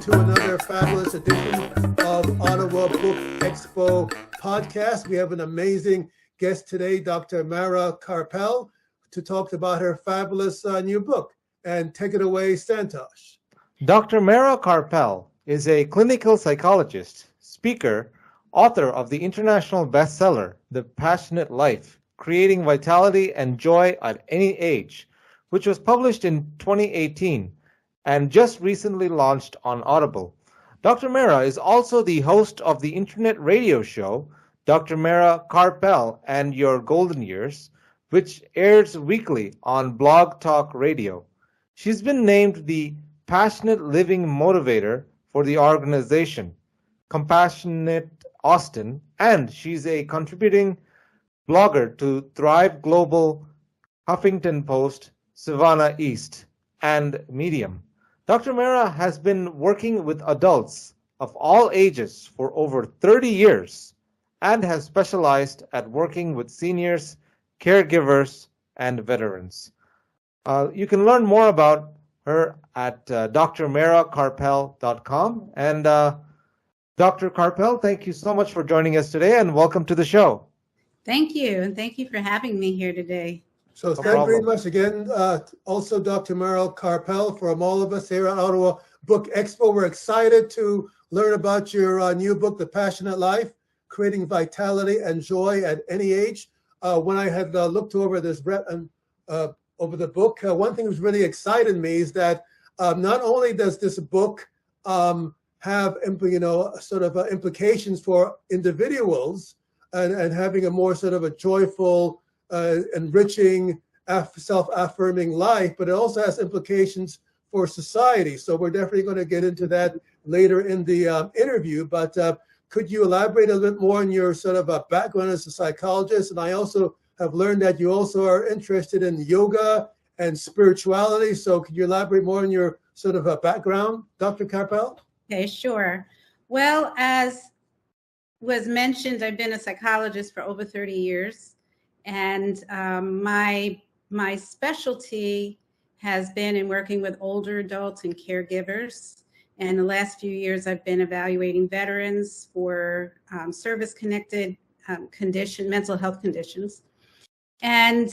to another fabulous edition of Ottawa Book Expo podcast. We have an amazing guest today, Dr. Mara Karpel, to talk about her fabulous new book. And take it away, Santosh. Dr. Mara Karpel is a clinical psychologist, speaker, author of the international bestseller, The Passionate Life, Creating Vitality and Joy at Any Age, which was published in 2018 and just recently launched on Audible. Dr. Mara is also the host of the internet radio show, Dr. Mara Karpel and Your Golden Years, which airs weekly on Blog Talk Radio. She's been named the Passionate Living Motivator for the organization, Compassionate Austin, and she's a contributing blogger to Thrive Global, Huffington Post, Sivana East, and Medium. Dr. Mara has been working with adults of all ages for over 30 years and has specialized at working with seniors, caregivers, and veterans. You can learn more about her at drmarakarpel.com. And Dr. Karpel, thank you so much for joining us today and welcome to the show. Thank you. And thank you for having me here today. So thank you very much again. Also, Dr. Mara Karpel, from all of us here at Ottawa Book Expo. We're excited to learn about your new book, The Passionate Life, Creating Vitality and Joy at Any Age. When I had looked over this over the book, one thing that was really excited me is that not only does this book have sort of implications for individuals and having a more sort of a joyful, enriching, self-affirming life, but it also has implications for society. So we're definitely going to get into that later in the interview. But could you elaborate a little bit more on your sort of a background as a psychologist? And I also have learned that you also are interested in yoga and spirituality. So could you elaborate more on your sort of a background, Dr. Karpel? Okay, sure. Well, as was mentioned, I've been a psychologist for over 30 years. And my specialty has been in working with older adults and caregivers. And the last few years, I've been evaluating veterans for service-connected mental health conditions. And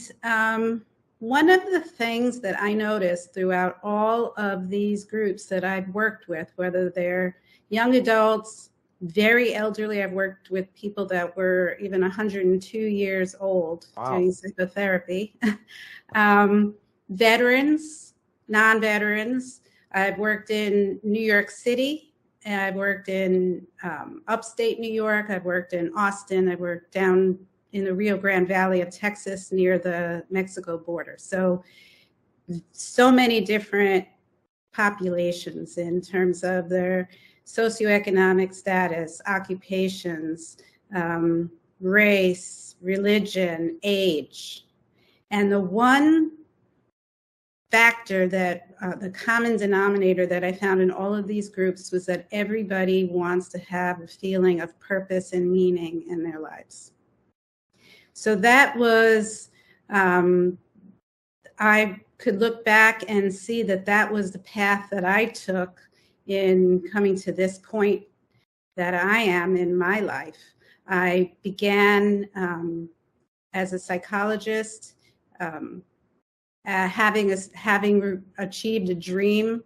one of the things that I noticed throughout all of these groups that I've worked with, whether they're young adults, very elderly, I've worked with people that were even 102 years old doing psychotherapy, veterans, non-veterans. I've worked in New York City, and I've worked in upstate New York. I've worked in Austin. I've worked down in the Rio Grande Valley of Texas near the Mexico border. So many different populations in terms of their socioeconomic status, occupations, race, religion, age. And the one factor that the common denominator that I found in all of these groups was that everybody wants to have a feeling of purpose and meaning in their lives. So that was, I could look back and see that was the path that I took in coming to this point that I am in my life. I began as a psychologist, having achieved a dream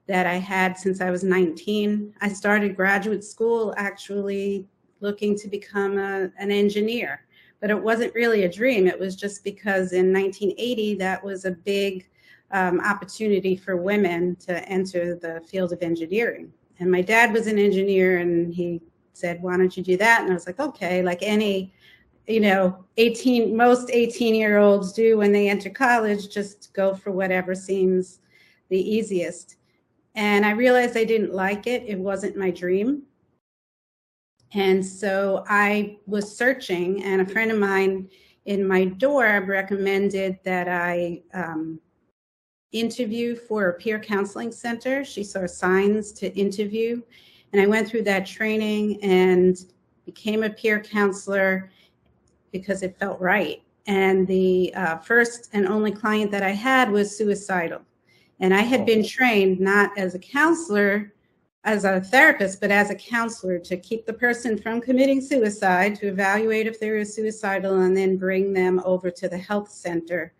that I had since I was 19. I started graduate school actually looking to become an engineer, but it wasn't really a dream. It was just because in 1980, that was a big opportunity for women to enter the field of engineering. And my dad was an engineer, and he said, why don't you do that? And I was like, okay, like any, most 18-year-olds do when they enter college, just go for whatever seems the easiest. And I realized I didn't like it. It wasn't my dream. And so I was searching, and a friend of mine in my dorm recommended that I interview for a peer counseling center. She saw signs to interview, and I went through that training and became a peer counselor because it felt right. And the first and only client that I had was suicidal. And I had been trained not as a counselor as a therapist, but as a counselor, to keep the person from committing suicide, to evaluate if they were suicidal, and then bring them over to the health center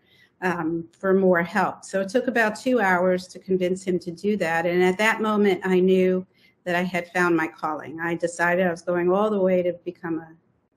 for more help. So it took about 2 hours to convince him to do that. And at that moment, I knew that I had found my calling. I decided I was going all the way to become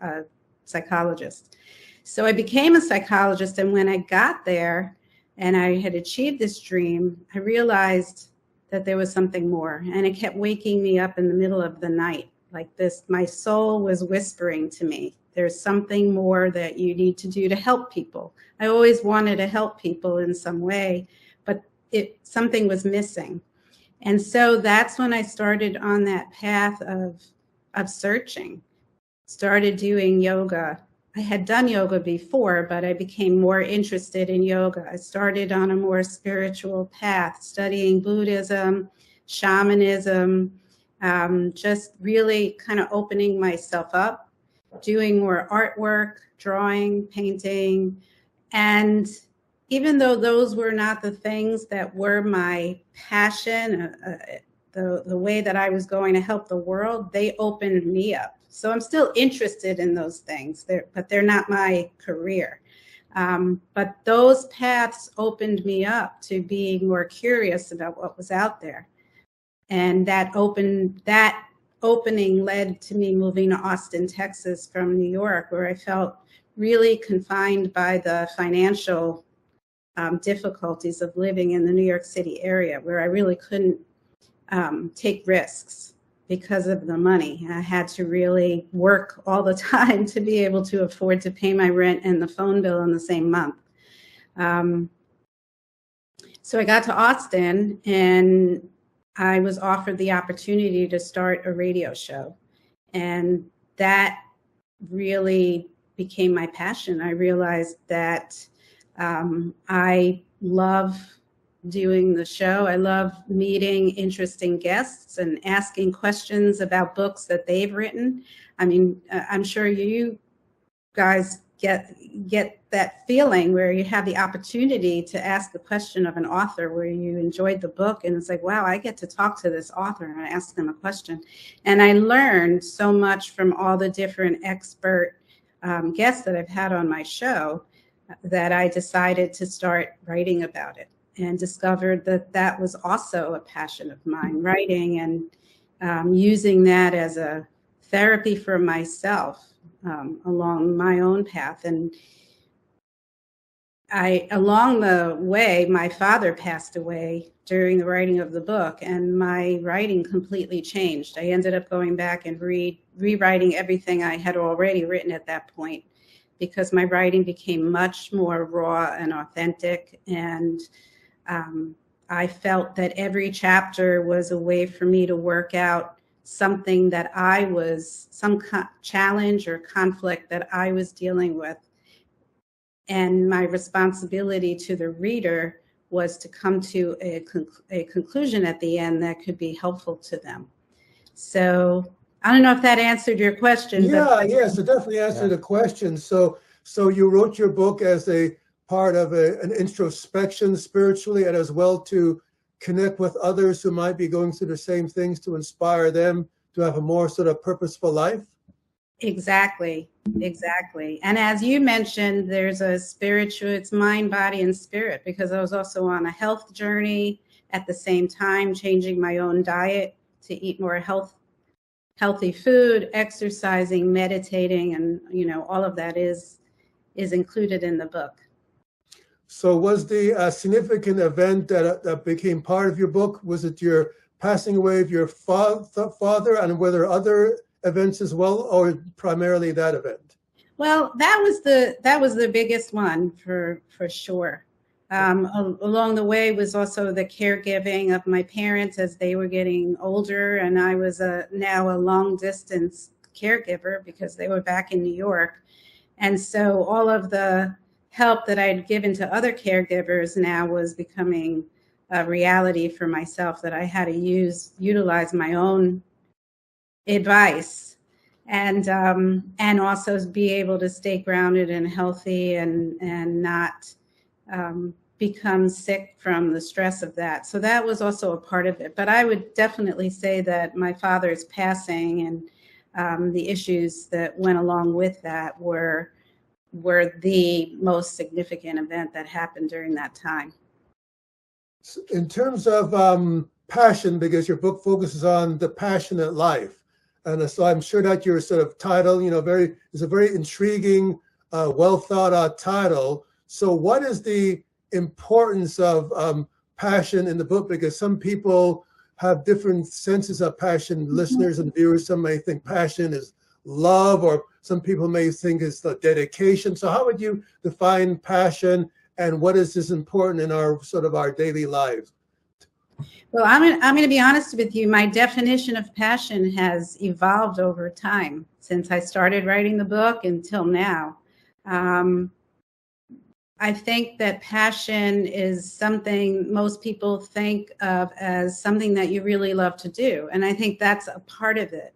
a psychologist. So I became a psychologist. And when I got there and I had achieved this dream, I realized that there was something more. And it kept waking me up in the middle of the night like this. My soul was whispering to me, there's something more that you need to do to help people. I always wanted to help people in some way, but something was missing. And so that's when I started on that path of searching. Started doing yoga. I had done yoga before, but I became more interested in yoga. I started on a more spiritual path, studying Buddhism, shamanism, just really kind of opening myself up, doing more artwork, drawing, painting. And even though those were not the things that were my passion, the way that I was going to help the world, they opened me up. So I'm still interested in those things, but they're not my career. But those paths opened me up to being more curious about what was out there. And that opening led to me moving to Austin, Texas from New York, where I felt really confined by the financial difficulties of living in the New York City area, where I really couldn't take risks because of the money. I had to really work all the time to be able to afford to pay my rent and the phone bill in the same month. So I got to Austin and I was offered the opportunity to start a radio show. And that really became my passion. I realized that I love doing the show. I love meeting interesting guests and asking questions about books that they've written. I mean, I'm sure you guys get that feeling where you have the opportunity to ask the question of an author where you enjoyed the book, and it's like, wow, I get to talk to this author and ask them a question. And I learned so much from all the different expert guests that I've had on my show that I decided to start writing about it, and discovered that was also a passion of mine, writing and using that as a therapy for myself along my own path. And along the way, my father passed away during the writing of the book, and my writing completely changed. I ended up going back and rewriting everything I had already written at that point, because my writing became much more raw and authentic. And I felt that every chapter was a way for me to work out something that some challenge or conflict that I was dealing with. And my responsibility to the reader was to come to a conclusion at the end that could be helpful to them. So I don't know if that answered your question. Yes, it definitely answered the question. So you wrote your book as a part of an introspection spiritually, and as well to connect with others who might be going through the same things, to inspire them to have a more sort of purposeful life? Exactly. And as you mentioned, there's a spiritual, it's mind, body, and spirit, because I was also on a health journey at the same time, changing my own diet to eat more healthy food, exercising, meditating, and all of that is included in the book. So was the significant event that became part of your book, was it your passing away of your father, and were there other events as well, or primarily that event? Well, that was the biggest one for sure. Along the way was also the caregiving of my parents as they were getting older, and I was now a long distance caregiver because they were back in New York. And so all of the help that I'd given to other caregivers now was becoming a reality for myself, that I had to utilize my own advice and also be able to stay grounded and healthy and not become sick from the stress of that. So that was also a part of it. But I would definitely say that my father's passing and the issues that went along with that were the most significant event that happened during that time. In terms of passion, because your book focuses on the passionate life, and so I'm sure that your sort of title, is a very intriguing, well thought out title. So what is the importance of passion in the book? Because some people have different senses of passion. Listeners and viewers, some may think passion is love, or some people may think it's the dedication. So how would you define passion, and what is this important in our daily lives? Well, I'm going to be honest with you. My definition of passion has evolved over time since I started writing the book until now. I think that passion is something most people think of as something that you really love to do. And I think that's a part of it,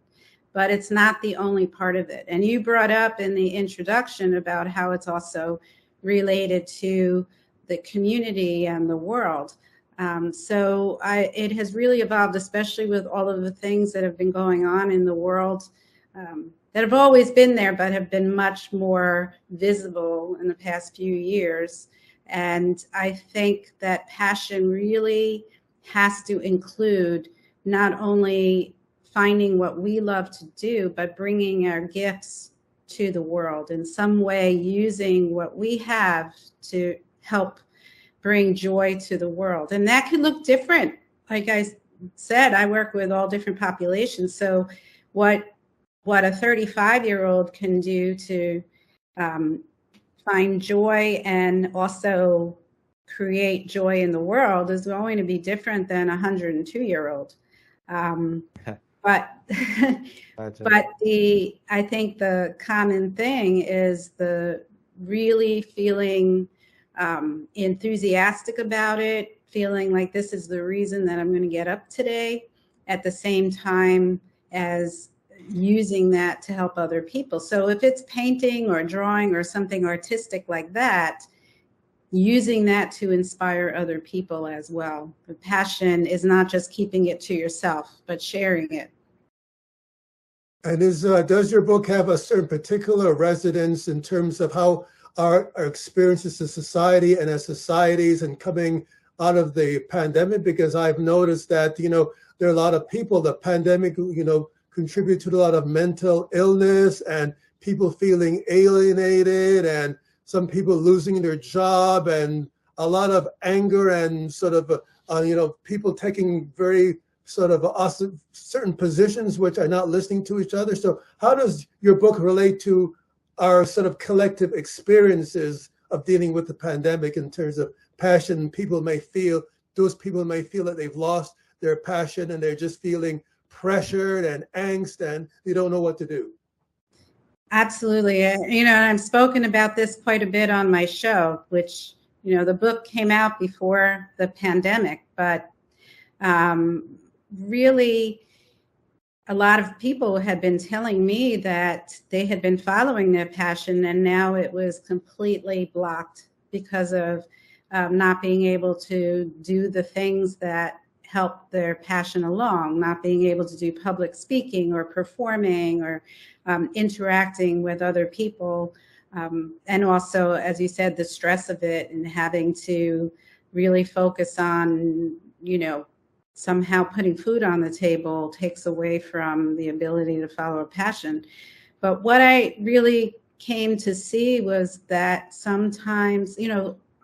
but it's not the only part of it. And you brought up in the introduction about how it's also related to the community and the world. So it has really evolved, especially with all of the things that have been going on in the world that have always been there, but have been much more visible in the past few years. And I think that passion really has to include not only finding what we love to do, but bringing our gifts to the world in some way, using what we have to help bring joy to the world. And that can look different. Like I said, I work with all different populations. So what a 35-year-old can do to find joy and also create joy in the world is going to be different than a 102-year-old. But I think the common thing is the really feeling enthusiastic about it, feeling like this is the reason that I'm going to get up today, at the same time as using that to help other people. So if it's painting or drawing or something artistic like that, using that to inspire other people as well. The passion is not just keeping it to yourself, but sharing it. And does your book have a certain particular resonance in terms of how our experiences as society and as societies and coming out of the pandemic? Because I've noticed that, there are a lot of people, the pandemic, contribute to a lot of mental illness and people feeling alienated and some people losing their job and a lot of anger and people taking very certain positions which are not listening to each other. So how does your book relate to our sort of collective experiences of dealing with the pandemic in terms of passion? Those people may feel that they've lost their passion and they're just feeling pressured and angst and they don't know what to do. Absolutely. I've spoken about this quite a bit on my show, which, the book came out before the pandemic, but really a lot of people had been telling me that they had been following their passion and now it was completely blocked because of not being able to do the things that help their passion along, not being able to do public speaking or performing or interacting with other people. And also, as you said, the stress of it and having to really focus on, somehow putting food on the table takes away from the ability to follow a passion. But what I really came to see was that sometimes,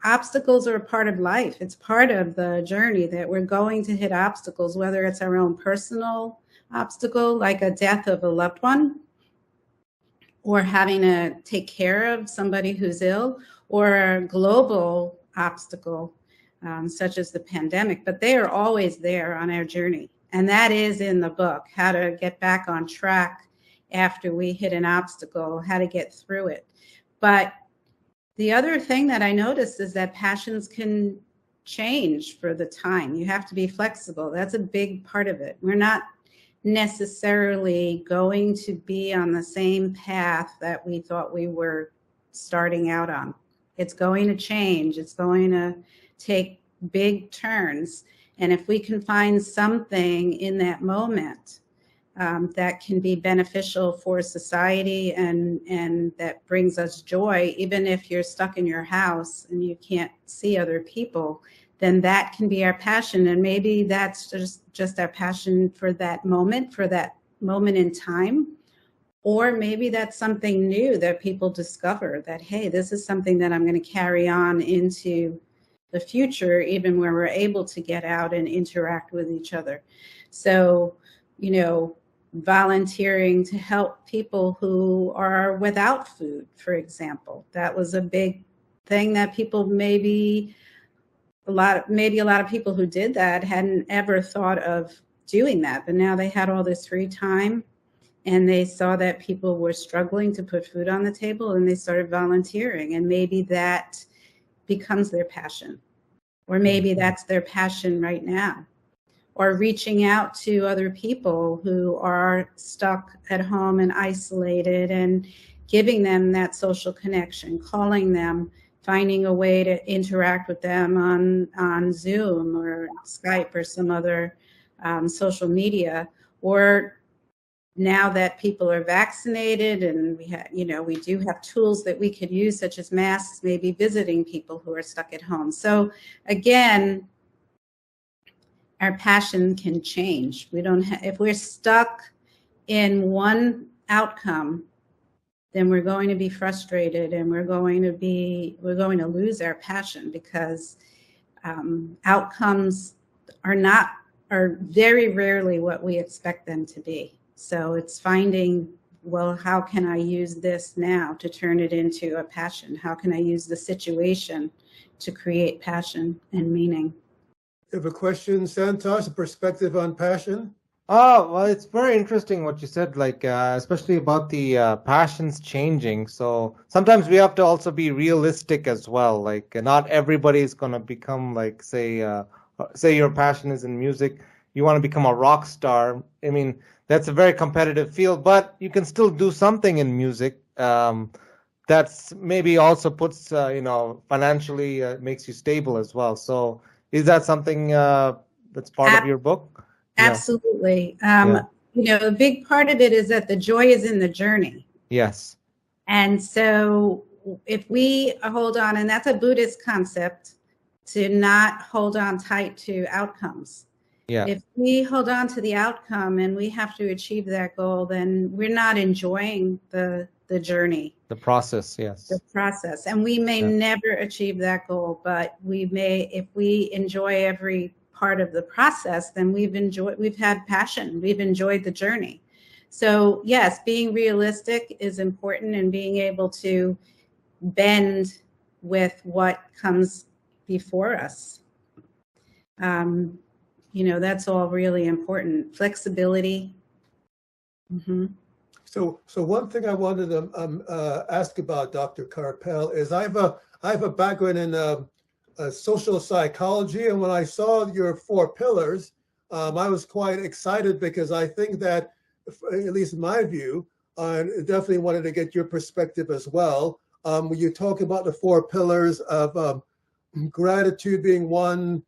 obstacles are a part of life. It's part of the journey that we're going to hit obstacles, whether it's our own personal obstacle, like a death of a loved one, or having to take care of somebody who's ill, or a global obstacle, such as the pandemic. But they are always there on our journey. And that is in the book, how to get back on track after we hit an obstacle, how to get through it. But the other thing that I noticed is that passions can change for the time. You have to be flexible. That's a big part of it. We're not necessarily going to be on the same path that we thought we were starting out on. It's going to change. It's going to take big turns. And if we can find something in that moment that can be beneficial for society and that brings us joy, even if you're stuck in your house and you can't see other people, then that can be our passion. And maybe that's just our passion for that moment in time. Or maybe that's something new that people discover, that, hey, this is something that I'm going to carry on into the future, even when we're able to get out and interact with each other. So, volunteering to help people who are without food, for example, that was a big thing that people maybe a lot of people who did that hadn't ever thought of doing that, but now they had all this free time and they saw that people were struggling to put food on the table and they started volunteering, and maybe that becomes their passion, or maybe that's their passion right now. Or reaching out to other people who are stuck at home and isolated and giving them that social connection, calling them, finding a way to interact with them on Zoom or Skype or some other social media. Or now that people are vaccinated and we do have tools that we could use, such as masks, maybe visiting people who are stuck at home. So again, our passion can change. If we're stuck in one outcome, then we're going to be frustrated and we're going to lose our passion, because outcomes are very rarely what we expect them to be. So it's finding, well, how can I use this now to turn it into a passion? How can I use the situation to create passion and meaning? You have a question, Santosh, a perspective on passion? Oh, well, it's very interesting what you said, especially about the passions changing. So sometimes we have to also be realistic as well. Not everybody is going to become say your passion is in music. You want to become a rock star. I mean, that's a very competitive field, but you can still do something in music. That's maybe also puts, financially makes you stable as well. So is that something that's part of your book? Absolutely. A big part of it is that the joy is in the journey. Yes. And so if we hold on, and that's a Buddhist concept, to not hold on tight to outcomes. Yeah. If we hold on to the outcome and we have to achieve that goal, then we're not enjoying the journey. The process, yes. The process. And we may never achieve that goal, but if we enjoy every part of the process, then we've had passion, we've enjoyed the journey. So yes, being realistic is important, and being able to bend with what comes before us. That's all really important. Flexibility. Mm-hmm. So one thing I wanted to ask about, Dr. Karpel, is I have a background in social psychology, and when I saw your 4 pillars, I was quite excited, because I think that, at least in my view, I definitely wanted to get your perspective as well. When you talk about the 4 pillars of gratitude being one,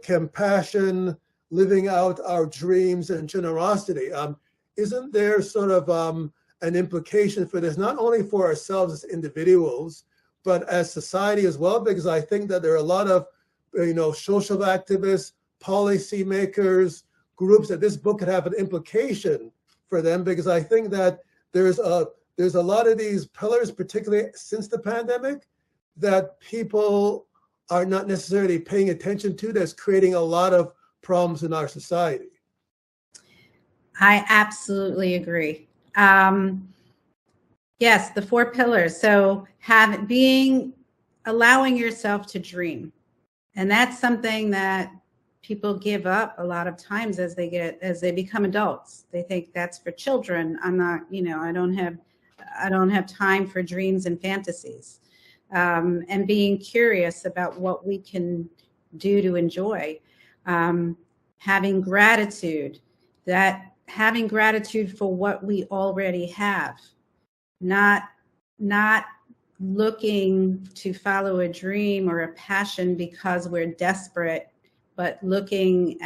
compassion, living out our dreams, and generosity. Isn't there sort of an implication for this, not only for ourselves as individuals, but as society as well? Because I think that there are a lot of, social activists, policymakers, groups that this book could have an implication for them, because I think that there's a lot of these pillars, particularly since the pandemic, that people are not necessarily paying attention to, that's creating a lot of problems in our society. I absolutely agree. Yes, the 4 pillars. So allowing yourself to dream. And that's something that people give up a lot of times as they become adults. They think that's for children. I'm not, I don't have time for dreams and fantasies. And being curious about what we can do to enjoy. Having gratitude for what we already have, not looking to follow a dream or a passion because we're desperate, but looking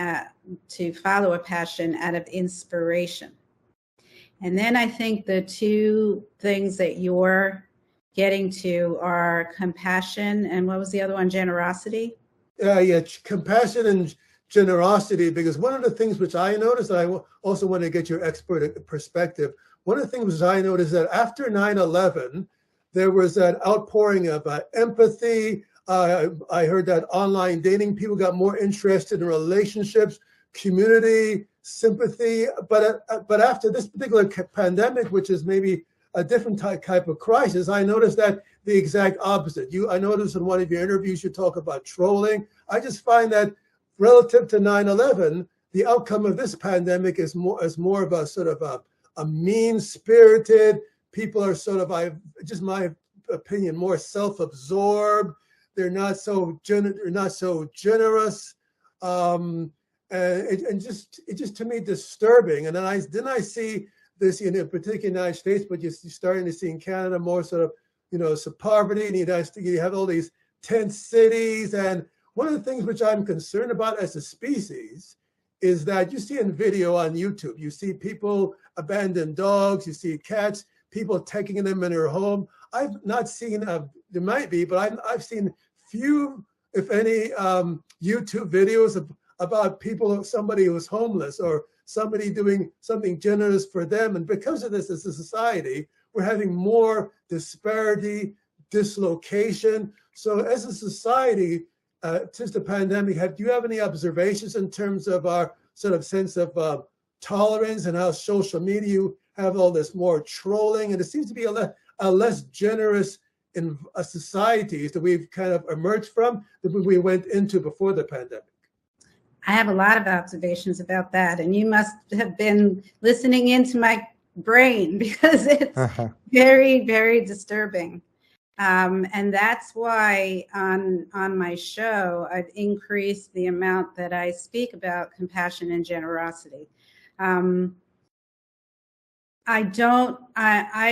to follow a passion out of inspiration. And then I think the two things that you're getting to are compassion and what was the other one? Generosity? Yeah, compassion and generosity, because one of the things which I noticed, and I also want to get your expert perspective, one of the things which I noticed that after 9/11, there was that outpouring of empathy. I heard that online dating, people got more interested in relationships, community, sympathy. But after this particular pandemic, which is maybe a different type of crisis, I noticed that the exact opposite. I noticed in one of your interviews, you talk about trolling. I just find that relative to 9/11, the outcome of this pandemic is more of a sort of a mean-spirited. People are sort of, just my opinion, more self-absorbed. They're not so generous, and it just to me disturbing. And then I see this in particular United States, but you're starting to see in Canada more sort of some poverty, and you have all these tent cities. And one of the things which I'm concerned about as a species is that you see in video on YouTube, you see people abandon dogs, you see cats, people taking them in their home. I've not seen, there might be, but I've seen few, if any, YouTube videos about somebody who's homeless or somebody doing something generous for them. And because of this, as a society, we're having more disparity, dislocation. So as a society, since the pandemic, do you have any observations in terms of our sort of sense of tolerance and how social media, you have all this more trolling, and it seems to be a less generous in societies that we've kind of emerged from than we went into before the pandemic? I have a lot of observations about that, and you must have been listening into my brain because it's very, very disturbing. And that's why on my show, I've increased the amount that I speak about compassion and generosity. I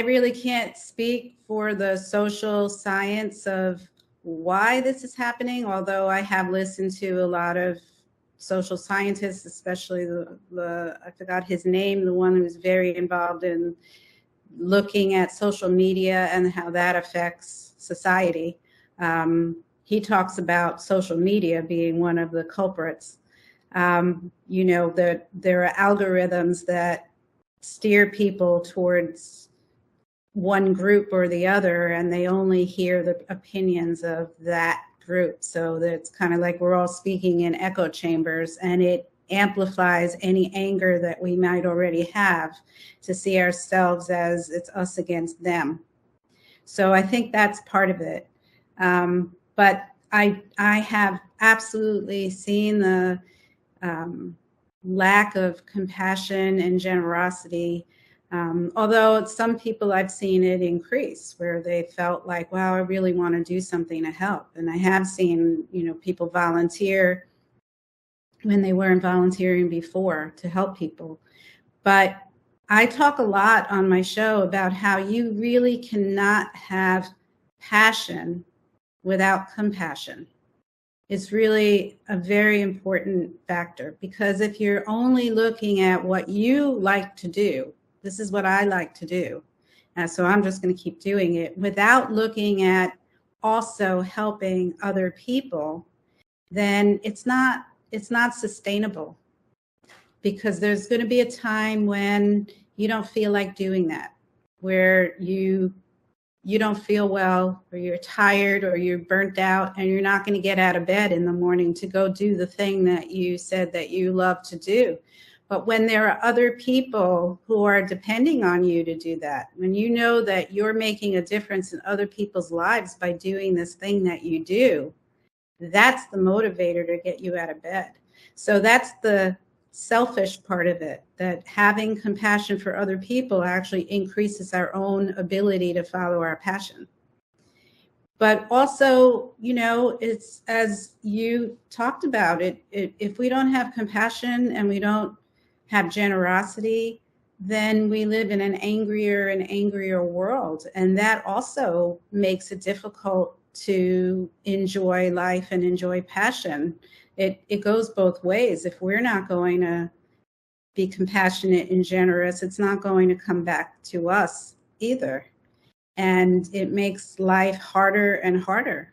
really can't speak for the social science of why this is happening, although I have listened to a lot of social scientists, especially I forgot his name, the one who's very involved in looking at social media and how that affects society. He talks about social media being one of the culprits. That there are algorithms that steer people towards one group or the other, and they only hear the opinions of that group. So that it's kind of like we're all speaking in echo chambers, and it amplifies any anger that we might already have to see ourselves as it's us against them. So I think that's part of it. But I have absolutely seen the lack of compassion and generosity. Although some people I've seen it increase where they felt like, wow, I really want to do something to help. And I have seen, people volunteer when they weren't volunteering before to help people. But I talk a lot on my show about how you really cannot have passion without compassion. It's really a very important factor, because if you're only looking at what you like to do, this is what I like to do, so I'm just going to keep doing it, without looking at also helping other people, then it's not sustainable, because there's going to be a time when you don't feel like doing that, where you don't feel well, or you're tired, or you're burnt out, and you're not going to get out of bed in the morning to go do the thing that you said that you love to do. But when there are other people who are depending on you to do that, when you know that you're making a difference in other people's lives by doing this thing that you do, that's the motivator to get you out of bed. So that's the selfish part of it, that having compassion for other people actually increases our own ability to follow our passion. But also, it's, as you talked about it, if we don't have compassion and we don't have generosity, then we live in an angrier and angrier world. And that also makes it difficult to enjoy life and enjoy passion. It goes both ways. If we're not going to be compassionate and generous, it's not going to come back to us either. And it makes life harder and harder.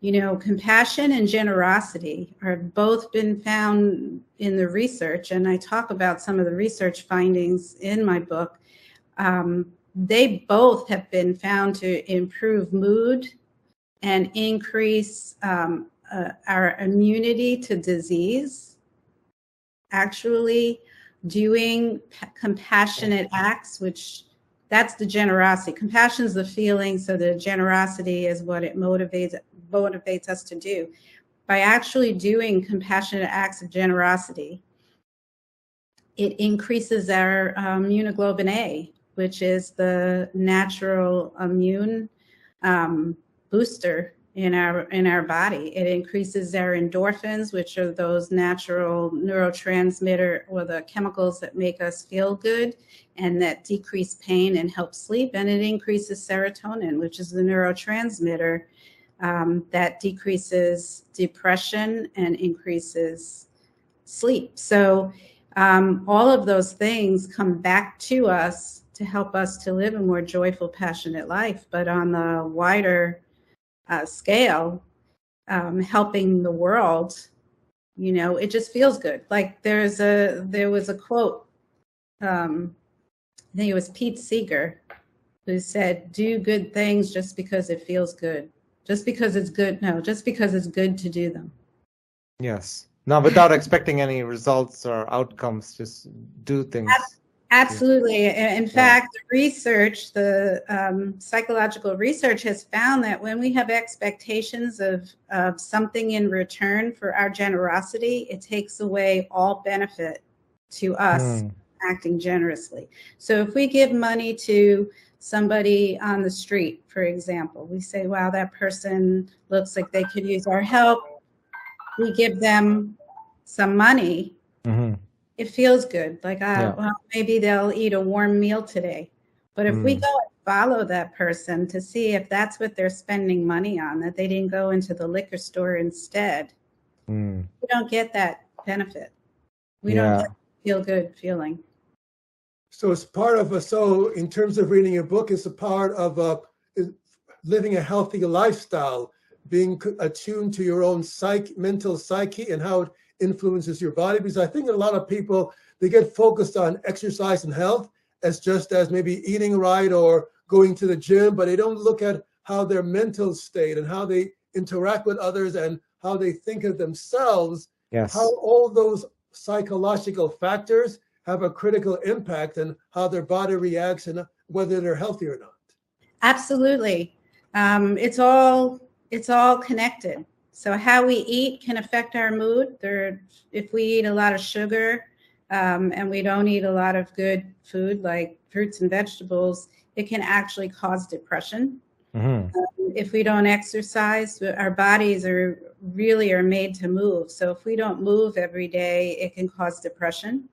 Compassion and generosity are both been found in the research, and I talk about some of the research findings in my book. They both have been found to improve mood and increase our immunity to disease. Actually, doing compassionate acts, which that's the generosity. Compassion is the feeling, so the generosity is what it motivates us to do. By actually doing compassionate acts of generosity, it increases our immunoglobulin A, which is the natural immune booster in our body. It increases our endorphins, which are those natural neurotransmitter or the chemicals that make us feel good and that decrease pain and help sleep. And it increases serotonin, which is the neurotransmitter that decreases depression and increases sleep. So all of those things come back to us to help us to live a more joyful, passionate life. But on the wider scale, helping the world, it just feels good. Like there was a quote, I think it was Pete Seeger, who said, "Do good things just because it feels good. Just because it's good. No, just because it's good to do them." Yes. No, without expecting any results or outcomes, just do things. Absolutely. In fact, the research, the psychological research has found that when we have expectations of something in return for our generosity, it takes away all benefit to us acting generously. So if we give money to somebody on the street, for example, we say, wow, that person looks like they could use our help. We give them some money. Mm-hmm. It feels good. Like, well, maybe they'll eat a warm meal today. But if we go and follow that person to see if that's what they're spending money on, that they didn't go into the liquor store instead, we don't get that benefit. We don't get feel good feeling. So it's part of so in terms of reading your book, it's a part of living a healthy lifestyle, being attuned to your own mental psyche and how it influences your body. Because I think a lot of people, they get focused on exercise and health as just as maybe eating right or going to the gym, but they don't look at how their mental state and how they interact with others and how they think of themselves, how all those psychological factors have a critical impact on how their body reacts and whether they're healthy or not. Absolutely. It's all connected. So how we eat can affect our mood. If we eat a lot of sugar and we don't eat a lot of good food like fruits and vegetables, it can actually cause depression. Mm-hmm. If we don't exercise, our bodies are made to move. So if we don't move every day, it can cause depression.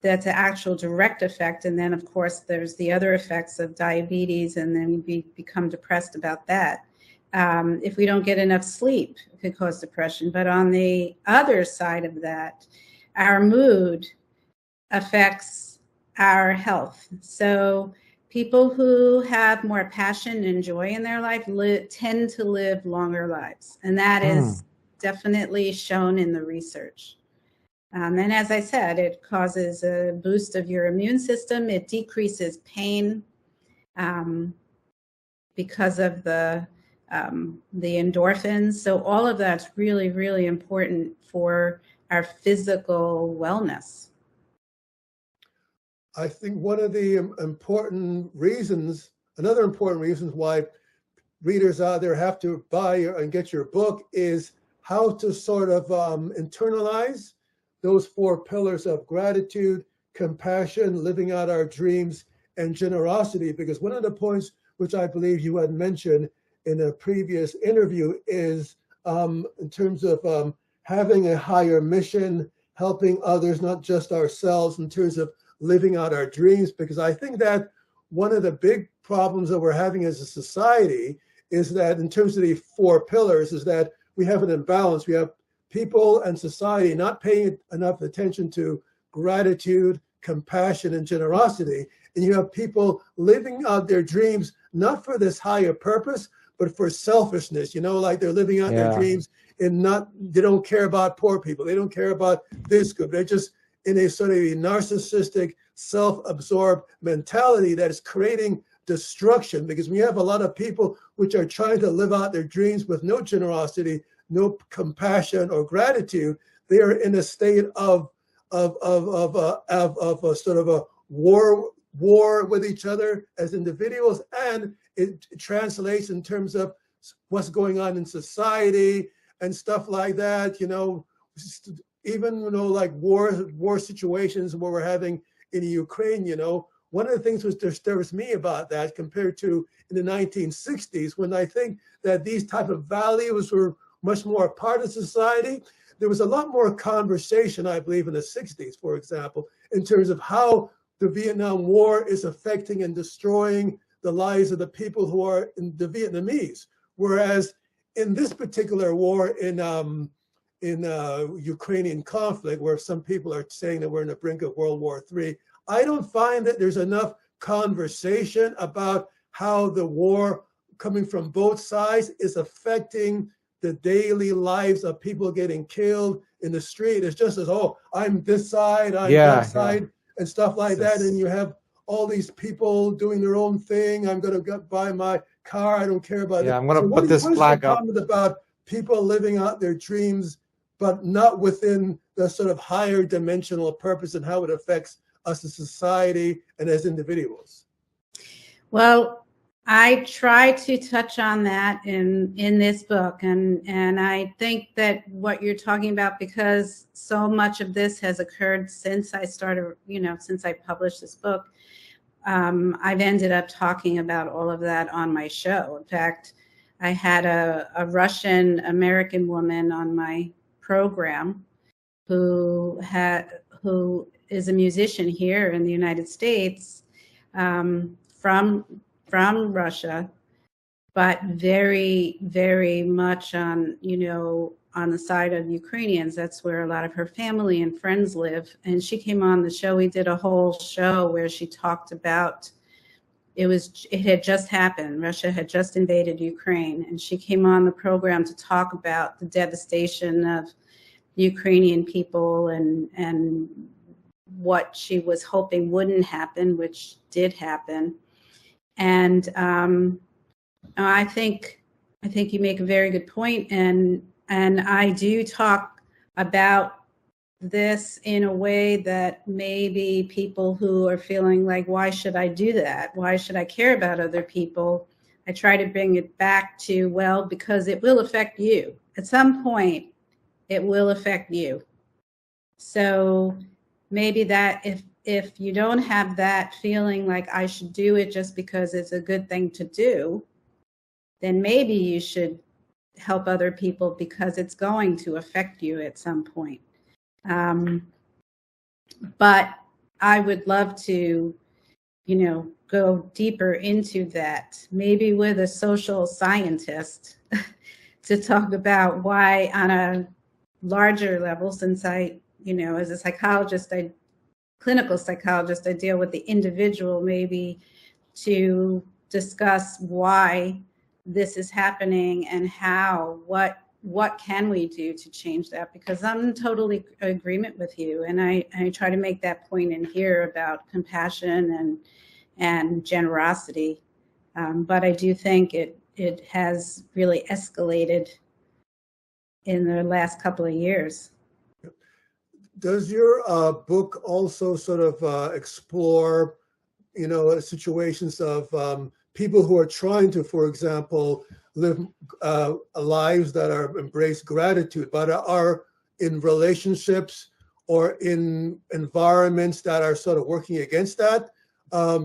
That's an actual direct effect. And then, of course, there's the other effects of diabetes, and then we become depressed about that. If we don't get enough sleep, it could cause depression. But on the other side of that, our mood affects our health. So people who have more passion and joy in their life tend to live longer lives. And that is definitely shown in the research. And as I said, it causes a boost of your immune system. It decreases pain because of the endorphins. So all of that's really, really important for our physical wellness. I think one of the another important reasons why readers out there have to buy and get your book is how to sort of internalize those 4 pillars of gratitude, compassion, living out our dreams, and generosity. Because one of the points which I believe you had mentioned in a previous interview is in terms of having a higher mission, helping others, not just ourselves, in terms of living out our dreams. Because I think that one of the big problems that we're having as a society is that, in terms of the four pillars, is that we have an imbalance. We have people and society not paying enough attention to gratitude, compassion, and generosity. And you have people living out their dreams, not for this higher purpose, but for selfishness, like they're living out their dreams and they don't care about poor people. They don't care about this group. They're just in a sort of a narcissistic, self-absorbed mentality that is creating destruction, because we have a lot of people which are trying to live out their dreams with no generosity, no compassion or gratitude. They are in a state of a sort of a war with each other as individuals, and it translates in terms of what's going on in society and stuff like that. Even like war situations where we're having in Ukraine. One of the things which disturbs me about that, compared to in the 1960s, when I think that these type of values were much more a part of society, there was a lot more conversation, I believe, in the 60s, for example, in terms of how the Vietnam War is affecting and destroying the lives of the people who are in the Vietnamese. Whereas in this particular war in Ukrainian conflict, where some people are saying that we're on the brink of World War III, I don't find that there's enough conversation about how the war coming from both sides is affecting the daily lives of people getting killed in the street. It's just as, I'm this side, I'm that side, and stuff like that. And you have all these people doing their own thing. I'm going to buy my car. I don't care about it. I'm going to put this flag up. Comment about people living out their dreams, but not within the sort of higher dimensional purpose and how it affects us as society and as individuals? Well, I try to touch on that in this book, and I think that what you're talking about, because so much of this has occurred since I started, since I published this book, I've ended up talking about all of that on my show. In fact, I had a Russian American woman on my program who is a musician here in the United States, from Russia, but very, very much on the side of Ukrainians. That's where a lot of her family and friends live. And she came on the show. We did a whole show where she talked about, it had just happened. Russia had just invaded Ukraine. And she came on the program to talk about the devastation of Ukrainian people and what she was hoping wouldn't happen, which did happen. And I think you make a very good point, and I do talk about this in a way that maybe people who are feeling like, why should I do that? Why should I care about other people? I try to bring it back to, well, because it will affect you. At some point, it will affect you. So maybe that if you don't have that feeling like I should do it just because it's a good thing to do, then maybe you should help other people because it's going to affect you at some point. But I would love to, go deeper into that, maybe with a social scientist to talk about why on a larger level, since I, as a psychologist, clinical psychologist, I deal with the individual, maybe to discuss why this is happening and how, what can we do to change that? Because I'm in totally agreement with you. And I try to make that point in here about compassion and generosity. But I do think it has really escalated in the last couple of years. Does your book also sort of explore, situations of people who are trying to, for example, live lives that embrace gratitude, but are in relationships or in environments that are sort of working against that?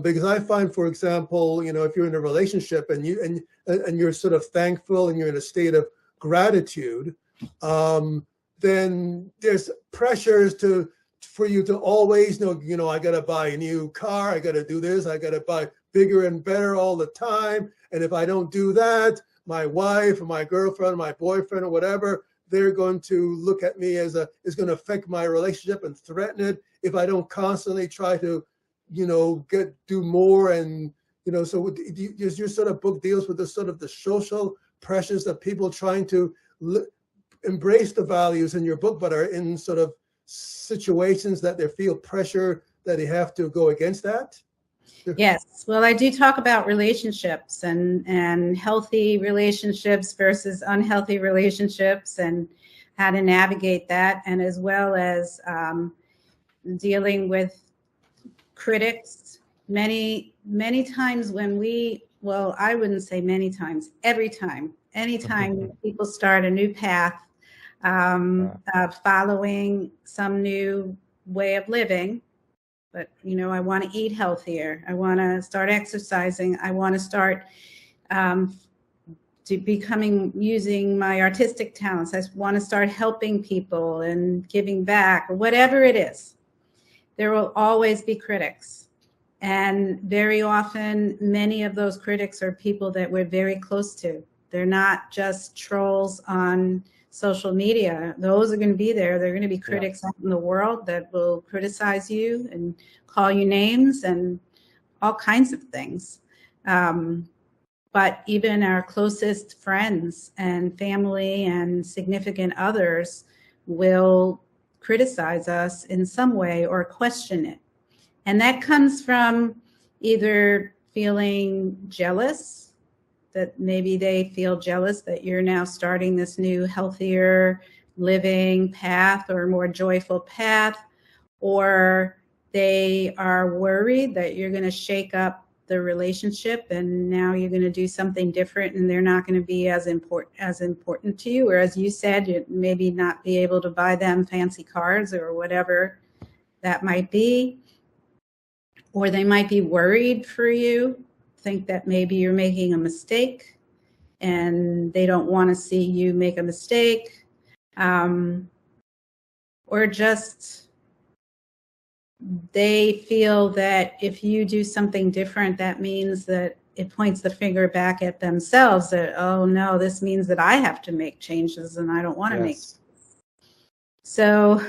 Because I find, for example, if you're in a relationship and you're sort of thankful and you're in a state of gratitude, then there's pressures for you to always know, I got to buy a new car. I got to do this. I got to buy bigger and better all the time. And if I don't do that, my wife or my girlfriend or my boyfriend or whatever, they're going to look at me as it's going to affect my relationship and threaten it if I don't constantly try to, do more. And, so your sort of book deals with the sort of the social pressures that people trying to embrace the values in your book, but are in sort of situations that they feel pressure that they have to go against that. Yes. Well, I do talk about relationships and healthy relationships versus unhealthy relationships and how to navigate that, and as well as dealing with critics. Many times I wouldn't say many times, anytime people start a new path, following some new way of living, but I want to eat healthier, I want to start exercising, I want to start using my artistic talents, I want to start helping people and giving back, or whatever it is, there will always be critics. And very often, many of those critics are people that we're very close to. They're not just trolls on social media. Those are going to be there. They're going to be critics out in the world that will criticize you and call you names and all kinds of things. But even our closest friends and family and significant others will criticize us in some way or question it. And that comes from either feeling jealous, that maybe they feel jealous that you're now starting this new healthier living path or more joyful path, or they are worried that you're going to shake up the relationship and now you're going to do something different and they're not going to be as important to you, or as you said, you maybe not be able to buy them fancy cars or whatever that might be. Or they might be worried for you, think that maybe you're making a mistake and they don't want to see you make a mistake, or just they feel that if you do something different, that means that it points the finger back at themselves, that, oh no, this means that I have to make changes and I don't want to make. So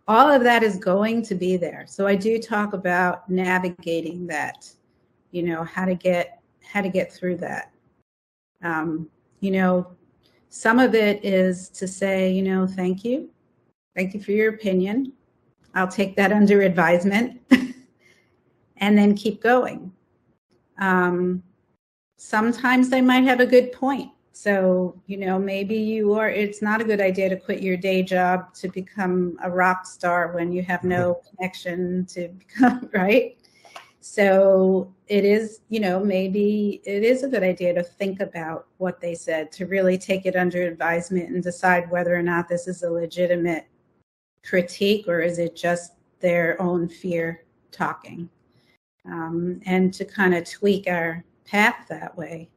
all of that is going to be there. So I do talk about navigating that, how to get through that. Some of it is to say, thank you for your opinion. I'll take that under advisement and then keep going. Sometimes they might have a good point. So, maybe it's not a good idea to quit your day job to become a rock star when you have no connection to become, right? So it is, maybe it is a good idea to think about what they said, to really take it under advisement and decide whether or not this is a legitimate critique or is it just their own fear talking, and to kind of tweak our path that way.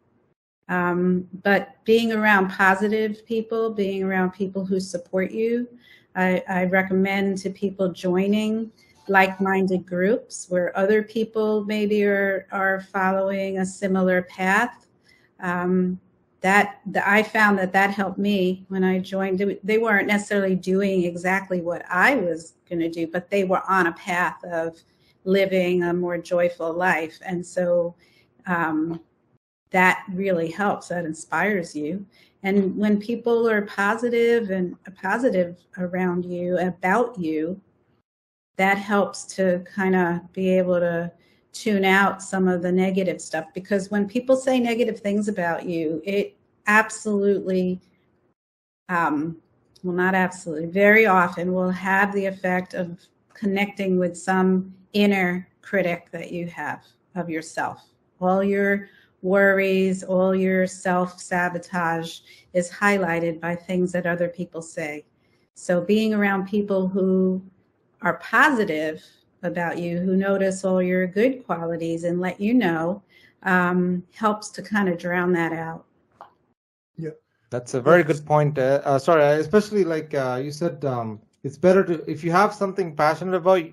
But being around positive people, being around people who support you, I recommend to people joining like-minded groups where other people maybe are following a similar path. I found that helped me when I joined. They weren't necessarily doing exactly what I was going to do, but they were on a path of living a more joyful life. And so that really helps. That inspires you. And when people are positive around you, about you, that helps to kind of be able to tune out some of the negative stuff. Because when people say negative things about you, it absolutely, not absolutely, very often will have the effect of connecting with some inner critic that you have of yourself. All your worries, all your self-sabotage is highlighted by things that other people say. So being around people who are positive about you, who notice all your good qualities and let you know, helps to kind of drown that out. Yeah. That's a very good point. Sorry, especially like you said, it's better to, if you have something passionate about,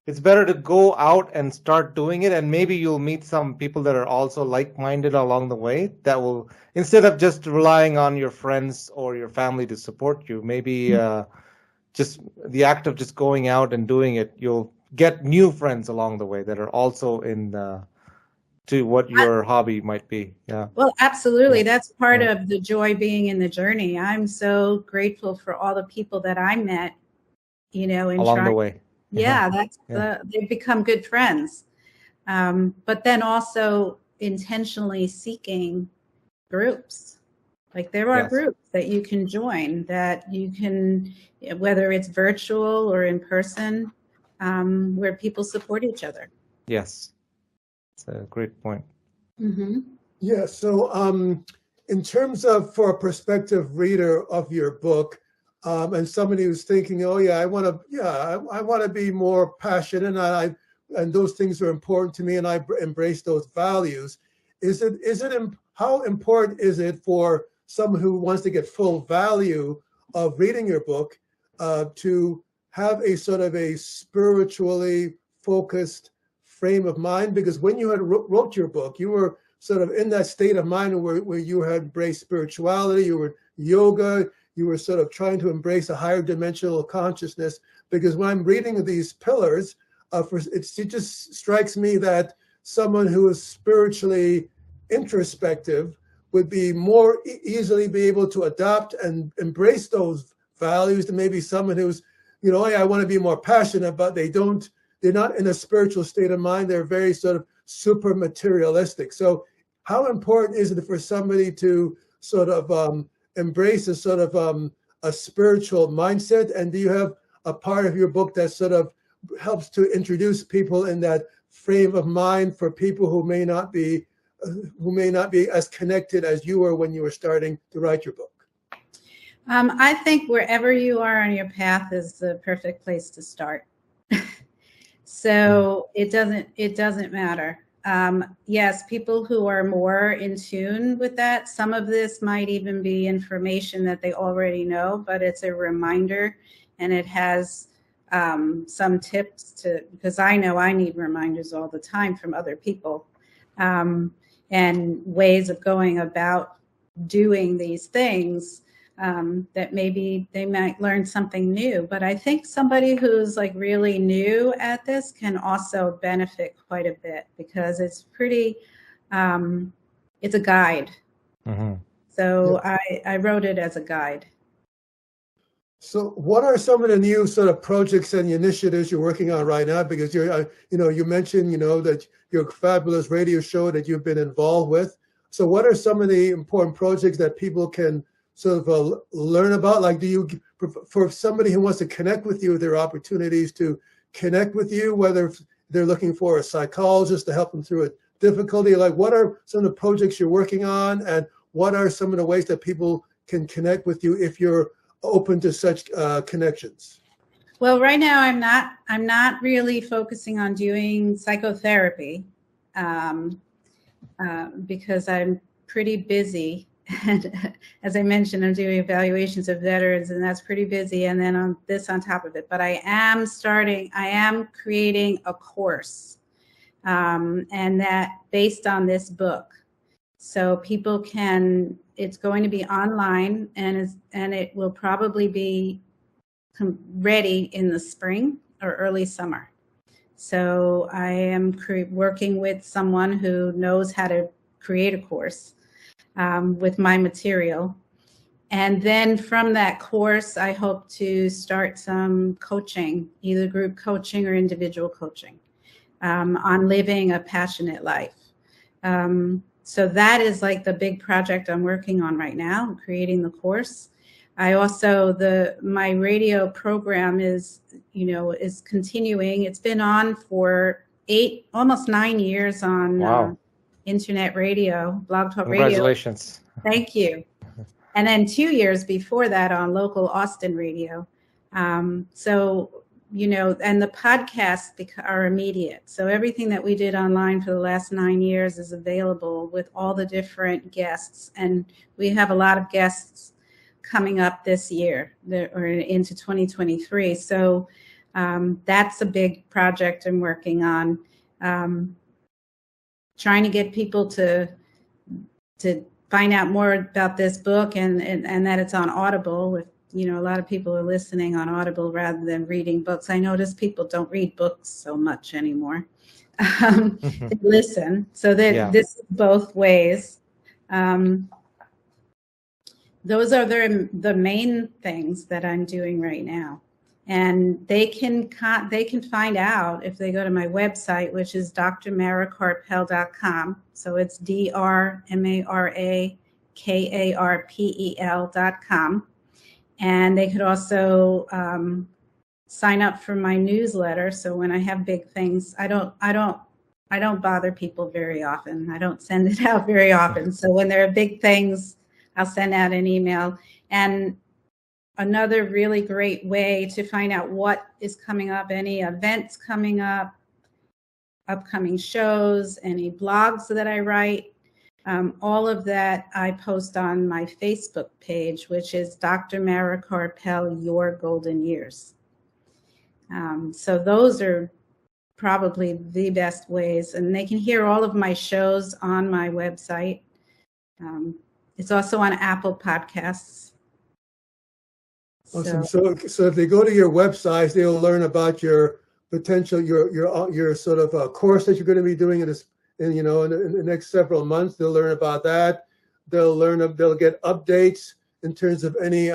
it's better to go out and start doing it, and maybe you'll meet some people that are also like-minded along the way that will, instead of just relying on your friends or your family to support you, maybe just the act of just going out and doing it, you'll get new friends along the way that are also in to what your hobby might be. Yeah. Well, absolutely. Yeah. That's part of the joy being in the journey. I'm so grateful for all the people that I met, in along the way. Yeah, they've become good friends. But then also intentionally seeking groups. Like there are groups that you can join, that you can, whether it's virtual or in person, where people support each other. Yes, it's a great point. Mm-hmm. Yeah. So, in terms of for a prospective reader of your book, and somebody who's thinking, oh yeah, I want to be more passionate, and those things are important to me, and I embrace those values. How important is it for someone who wants to get full value of reading your book to have a sort of a spiritually focused frame of mind? Because when you had wrote your book, you were sort of in that state of mind where you had embraced spirituality, you were yoga, you were sort of trying to embrace a higher dimensional consciousness. Because when I'm reading these pillars, it just strikes me that someone who is spiritually introspective would be more easily be able to adopt and embrace those values than maybe someone who's, I want to be more passionate, but they're not in a spiritual state of mind. They're very sort of super materialistic. So how important is it for somebody to sort of embrace a sort of a spiritual mindset? And do you have a part of your book that sort of helps to introduce people in that frame of mind for people who may not be as connected as you were when you were starting to write your book? I think wherever you are on your path is the perfect place to start. So it doesn't matter. Yes, people who are more in tune with that, some of this might even be information that they already know, but it's a reminder, and it has some tips because I know I need reminders all the time from other people, and ways of going about doing these things, that maybe they might learn something new. But I think somebody who's like really new at this can also benefit quite a bit, because it's pretty, it's a guide. Mm-hmm. So I wrote it as a guide. So what are some of the new sort of projects and initiatives you're working on right now? Because you mentioned, that your fabulous radio show that you've been involved with. So what are some of the important projects that people can sort of learn about? Like, for somebody who wants to connect with you, there are opportunities to connect with you, whether they're looking for a psychologist to help them through a difficulty. Like, what are some of the projects you're working on, and what are some of the ways that people can connect with you if you're open to such connections? Well, right now I'm not really focusing on doing psychotherapy, because I'm pretty busy. And as I mentioned, I'm doing evaluations of veterans, and that's pretty busy. And then on top of it, but I am creating a course, and that based on this book. So people it's going to be online, and it will probably be ready in the spring or early summer. So I am working with someone who knows how to create a course with my material. And then from that course, I hope to start some coaching, either group coaching or individual coaching, on living a passionate life. So that is like the big project I'm working on right now, creating the course. I also, my radio program is continuing. It's been on for almost 9 years on internet radio, Blog Talk Radio. Congratulations. Thank you. And then 2 years before that on local Austin radio. So and the podcasts are immediate. So everything that we did online for the last 9 years is available with all the different guests. And we have a lot of guests coming up this year or into 2023. So that's a big project I'm working on. Trying to get people to find out more about this book and that it's on Audible. If a lot of people are listening on Audible rather than reading books. I notice people don't read books so much anymore. They listen. So that this is both ways. Those are the main things that I'm doing right now. And they can find out if they go to my website, which is drmarakarpel.com. So it's drmarakarpel.com. And they could also sign up for my newsletter. So when I have big things, I don't bother people very often. I don't send it out very often. So when there are big things, I'll send out an email. And another really great way to find out what is coming up, any events coming up, upcoming shows, any blogs that I write, all of that I post on my Facebook page, which is Dr. Mara Karpel, Your Golden Years. So those are probably the best ways. And they can hear all of my shows on my website. It's also on Apple Podcasts. Awesome. So if they go to your website, they'll learn about your potential, your sort of course that you're going to be doing in the next several months. They'll learn about that. They'll get updates in terms of any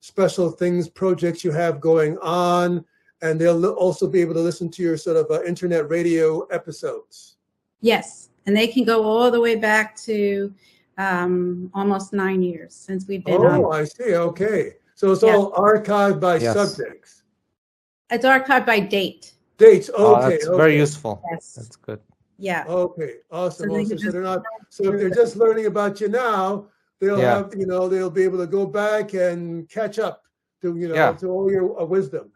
special things, projects you have going on, and they'll also be able to listen to your sort of internet radio episodes. Yes, and they can go all the way back to almost 9 years since we've been on. Oh, I see. Okay. So it's all archived by subjects. It's archived by date. Dates. Okay. That's very useful. Yes. That's good. Yeah. Okay. Awesome. So So they're not. So if they're just learning about you now, they'll have. They'll be able to go back and catch up to to all your wisdom.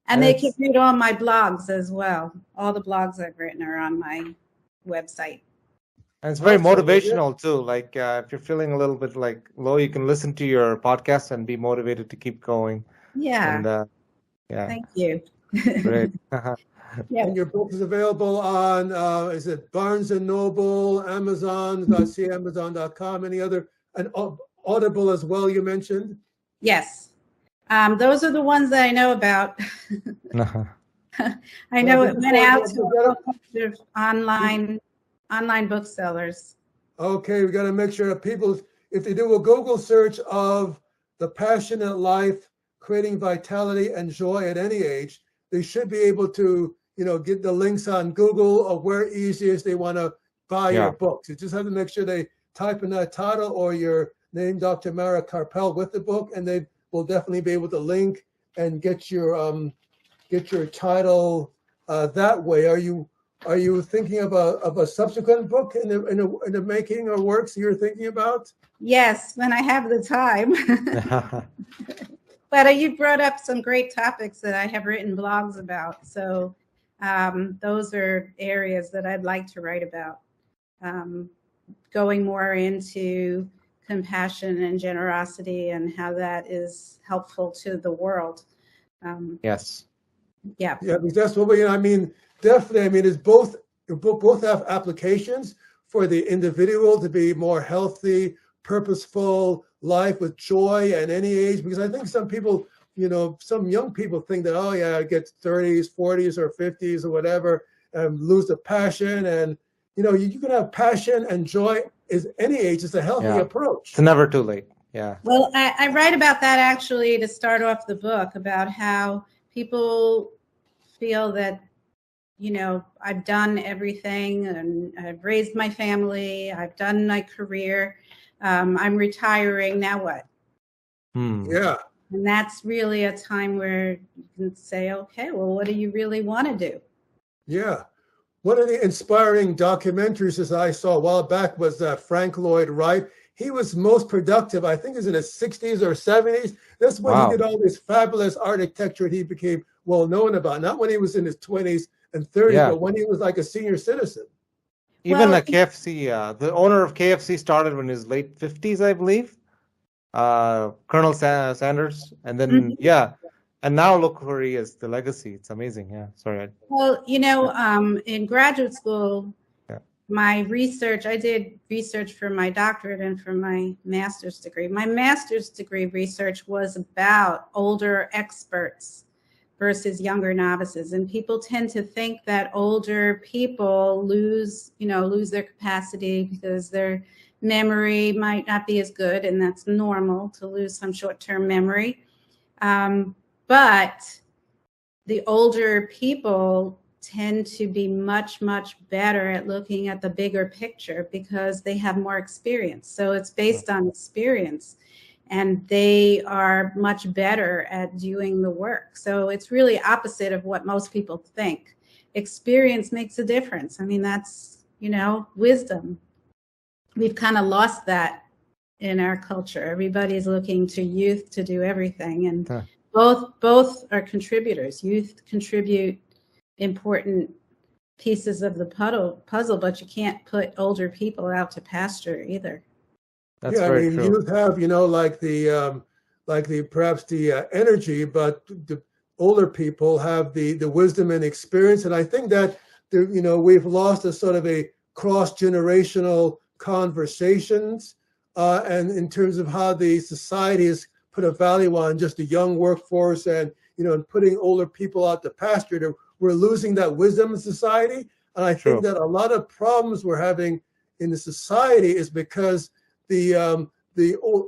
And they can read all my blogs as well. All the blogs I've written are on my website. And it's very motivational too. Like if you're feeling a little bit like low, you can listen to your podcast and be motivated to keep going. Yeah. And, Thank you. Great. And your book is available on is it Barnes and Noble, Amazon.com, any other, and Audible as well? You mentioned. Yes. Those are the ones that I know about. I know it went out to a bunch of online booksellers. Okay, we got to make sure that people, if they do a Google search of The Passionate Life, Creating Vitality and Joy at Any Age, they should be able to, get the links on Google of where easiest they want to buy your books. You just have to make sure they type in that title or your name, Dr. Mara Karpel, with the book, and they will definitely be able to link and get your title that way. Are you thinking of a subsequent book in the making or works you're thinking about? Yes, when I have the time. But you brought up some great topics that I have written blogs about. So those are areas that I'd like to write about. Going more into compassion and generosity and how that is helpful to the world. Yes. Yeah, because that's what definitely. It's both have applications for the individual to be more healthy, purposeful life with joy at any age. Because I think some people, some young people think that, I get 30s, 40s, or 50s or whatever, and lose the passion. And you can have passion and joy is any age. It's a healthy approach. It's never too late. Yeah. Well, I write about that actually to start off the book, about how people feel that, I've done everything and I've raised my family, I've done my career, I'm retiring, now what? Yeah. And that's really a time where you can say, okay, well, what do you really want to do? Yeah. One of the inspiring documentaries that I saw a while back was Frank Lloyd Wright. He was most productive, I think, is in his 60s or 70s. That's when he did all this fabulous architecture. He became well known about, not when he was in his 20s and 30s, Yeah. but when he was like a senior citizen. Even Well, like KFC, the owner of KFC started in his late 50s, I believe. Colonel Sanders, and then and now look where he is. The legacy, it's amazing. Yeah, sorry. Well, in graduate school, my research, I did research for my doctorate and for my master's degree. My master's degree research was about older experts versus younger novices. And people tend to think that older people lose their capacity because their memory might not be as good, and that's normal to lose some short-term memory. But the older people tend to be much, much better at looking at the bigger picture because they have more experience. So it's based on experience, and they are much better at doing the work. So it's really opposite of what most people think. Experience makes a difference. I mean, that's, wisdom. We've kind of lost that in our culture. Everybody's looking to youth to do everything, and both are contributors. Youth contribute important pieces of the puzzle, but you can't put older people out to pasture either. That's very true. Youth have, perhaps the energy, but the older people have the wisdom and experience. And I think that, we've lost a sort of a cross-generational conversations, and in terms of how the society has put a value on just the young workforce and, and putting older people out to pasture. We're losing that wisdom in society. And I think that a lot of problems we're having in the society is because the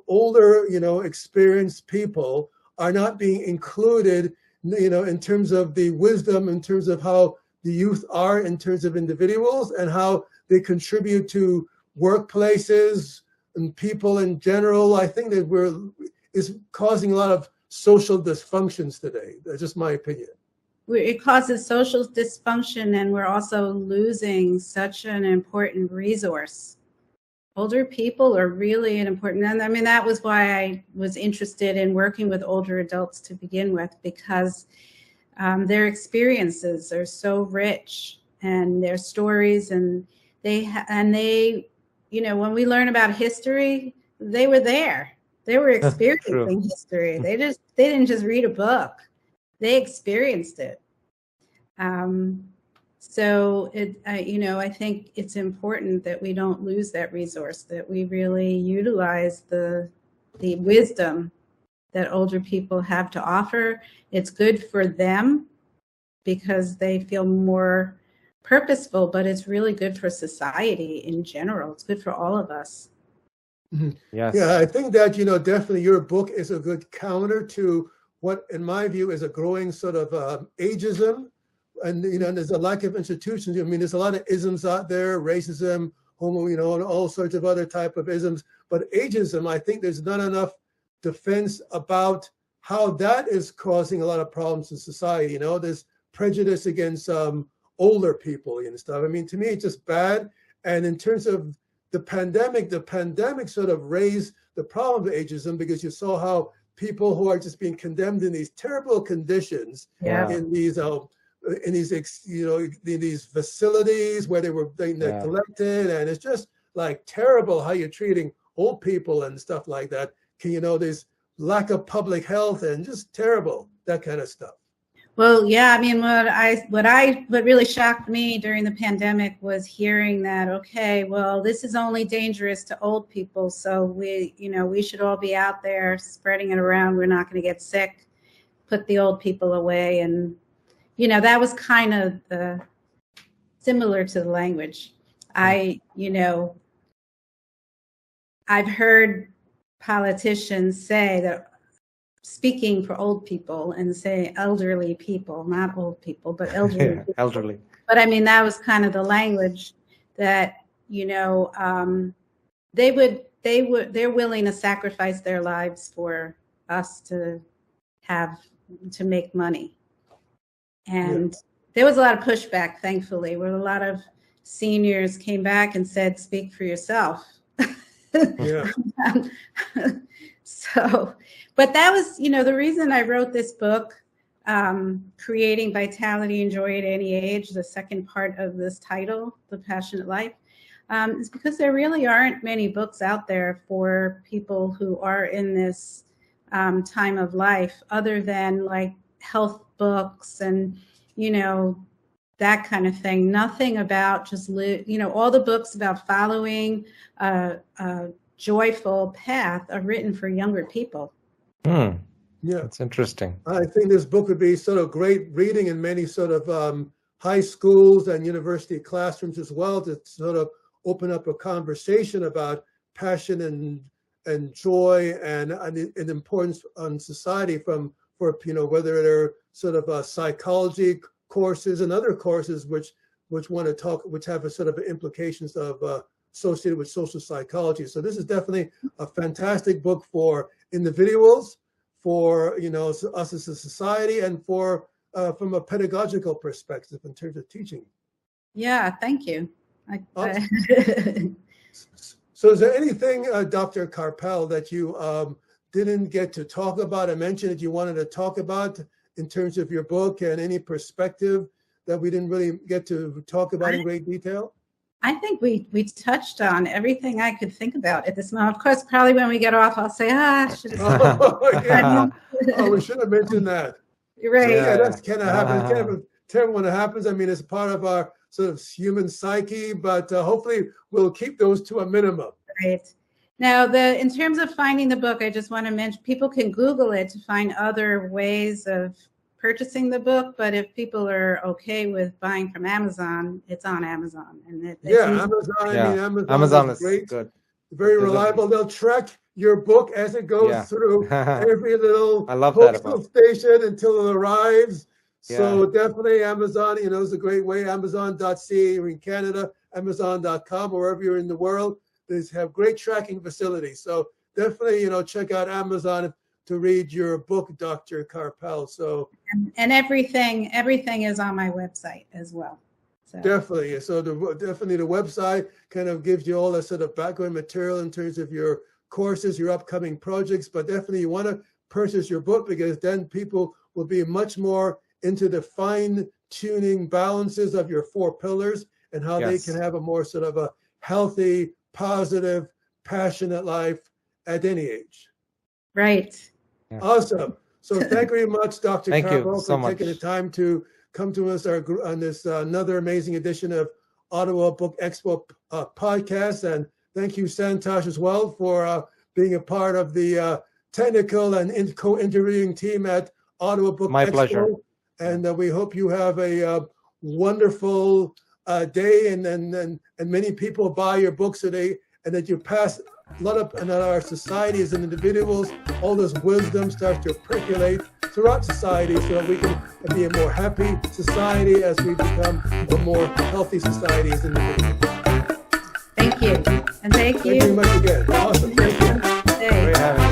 older, experienced people are not being included, in terms of the wisdom, in terms of how the youth are, in terms of individuals, and how they contribute to workplaces and people in general. I think that is causing a lot of social dysfunctions today. That's just my opinion. It causes social dysfunction, and we're also losing such an important resource. Older people are really an important, and I mean, that was why I was interested in working with older adults to begin with, because their experiences are so rich, and their stories, and they, when we learn about history, they were there. They were experiencing history. They didn't just read a book. They experienced it. So I think it's important that we don't lose that resource, that we really utilize the wisdom that older people have to offer. It's good for them because they feel more purposeful, but it's really good for society in general. It's good for all of us. Mm-hmm. Yes. Yeah, I think that, definitely your book is a good counter to what, in my view, is a growing sort of ageism. And, there's a lack of institutions. I mean, there's a lot of isms out there, racism, homo, and all sorts of other type of isms. But ageism, I think there's not enough defense about how that is causing a lot of problems in society. There's prejudice against older people and stuff. I mean, to me, it's just bad. And in terms of the pandemic sort of raised the problem of ageism, because you saw how people who are just being condemned in these terrible conditions in these facilities where they were being neglected, and it's just like terrible how you're treating old people and stuff like that. There's lack of public health and just terrible, that kind of stuff. Well, yeah, I mean, what really shocked me during the pandemic was hearing that, okay, well, this is only dangerous to old people, so we should all be out there spreading it around. We're not going to get sick. Put the old people away, and that was kind of similar to the language. I've heard politicians say that, speaking for old people, and say elderly people, not old people, but elderly people. Elderly. But I mean, that was kind of the language that, they're willing to sacrifice their lives for us to make money. And there was a lot of pushback, thankfully, where a lot of seniors came back and said, speak for yourself. Yeah. So, but that was, the reason I wrote this book Creating Vitality and Joy at Any Age, the second part of this title, The Passionate Life, is because there really aren't many books out there for people who are in this time of life, other than like health books and, that kind of thing. Nothing about just all the books about following a joyful path are written for younger people. Yeah, That's interesting. I think this book would be sort of great reading in many sort of high schools and university classrooms as well, to sort of open up a conversation about passion and joy and importance on society for whether they're sort of psychology courses and other courses which have a sort of implications of associated with social psychology. So this is definitely a fantastic book for individuals, for us as a society, and for from a pedagogical perspective in terms of teaching. Yeah, thank you. So is there anything, Dr. Karpel, that you didn't get to talk about or mention that you wanted to talk about in terms of your book, and any perspective that we didn't really get to talk about in great detail? I think we touched on everything I could think about at this moment. Of course, probably when we get off, I'll say, should have. We should have mentioned that. You're right. Yeah, that's kind of happens. Terrible when it happens. I mean, it's part of our sort of human psyche, but hopefully we'll keep those to a minimum. Right. Now, in terms of finding the book, I just want to mention people can Google it to find other ways of purchasing the book, but if people are okay with buying from Amazon, it's on Amazon. And Amazon is great. Good. Very reliable. They'll track your book as it goes through every little postal station until it arrives. Yeah. So definitely Amazon, is a great way. Amazon.ca, you're in Canada, Amazon.com, wherever you're in the world. They have great tracking facilities. So definitely, check out Amazon to read your book, Dr. Karpel. So and everything is on my website as well. So. Definitely. So definitely the website kind of gives you all that sort of background material in terms of your courses, your upcoming projects. But definitely you want to purchase your book, because then people will be much more into the fine-tuning balances of your 4 pillars and how they can have a more sort of a healthy, positive, passionate life at any age. Right. Yeah. Awesome. So thank you very much, Dr. Carpel, for taking the time to come to us on this another amazing edition of Ottawa Book Expo podcast. And thank you, Santosh, as well, for being a part of the technical and co-interviewing team at Ottawa Book Expo. My pleasure. And we hope you have a wonderful day, and many people buy your books today, and that you pass a lot of, and that our society as individuals, all this wisdom starts to percolate throughout society, so that we can be a more happy society as we become a more healthy society as individuals. Thank you. And thank you. Thank you very much again. Awesome. Thank you. Great having you.